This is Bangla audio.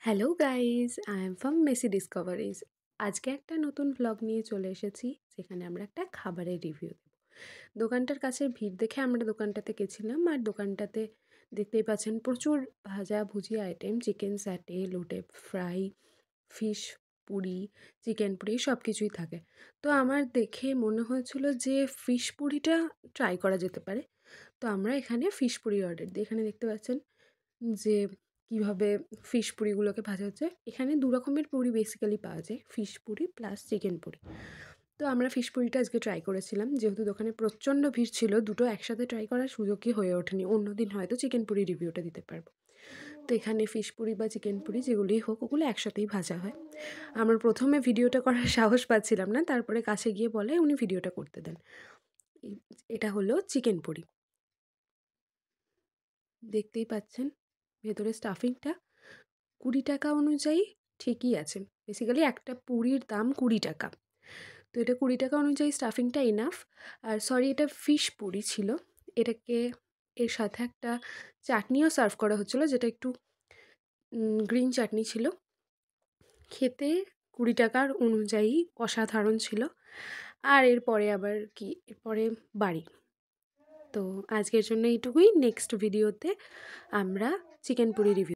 Hello guys, I am from Messi discoveries. আজকে একটা নতুন ভ্লগ নিয়ে চলে এসেছি, যেখানে আমরা একটা খাবারের রিভিউ দেব। দোকানটার কাছে ভিড় দেখে আমরা দোকানটাতে গেছিলাম, আর দোকানটাতে দেখতেই পাচ্ছেন প্রচুর ভাজা ভুজি আইটেম, চিকেন স্যাটে, লোটে fry, fish Puri, chicken Puri সব কিছুই থাকে। তো আমার দেখে মনে হয়েছিল যে ফিশ পুরিটা ট্রাই করা যেতে পারে। তো আমরা এখানে ফিশ পুরি অর্ডার দিই। এখানে দেখতে পাচ্ছেন যে কীভাবে ফিশ পুরিগুলোকে ভাজা হচ্ছে। এখানে দু রকমের পুরি বেসিক্যালি পাওয়া যায়, fish Puri plus chicken Puri. তো আমরা ফিশ পুরিটা আজকে ট্রাই করেছিলাম, যেহেতু দোকানে প্রচণ্ড ভিড় ছিল, দুটো একসাথে ট্রাই করার সুযোগই হয়ে ওঠেনি। অন্যদিন হয়তো চিকেন পুরি রিভিউটা দিতে পারবো। তো এখানে ফিশ পুরি বা চিকেন পুরি যেগুলোই হোক, ওগুলো একসাথেই ভাজা হয়। আমরা প্রথমে ভিডিওটা করার সাহস পাচ্ছিলাম না, তারপরে কাছে গিয়ে বলে উনি ভিডিওটা করতে দেন। এটা হলো চিকেন পুরি, দেখতেই পাচ্ছেন ভেতরে স্টাফিংটা 20 টাকা অনুযায়ী ঠিকই আছে। বেসিক্যালি একটা পুরির দাম 20 টাকা, তো এটা 20 টাকা অনুযায়ী স্টাফিংটা ইনাফ। আর সরি, এটা ফিশ পুরি ছিল। এটাকে এর সাথে একটা চাটনিও সার্ভ করা হচ্ছিলো, যেটা একটু গ্রিন চাটনি ছিল। খেতে 20 টাকার অনুযায়ী অসাধারণ ছিল। আর এরপরে আবার কি, এরপরে বাড়ি। তো আজকের জন্য এইটুকুই। নেক্সট ভিডিওতে আমরা চিকেন পুরি রিভিউ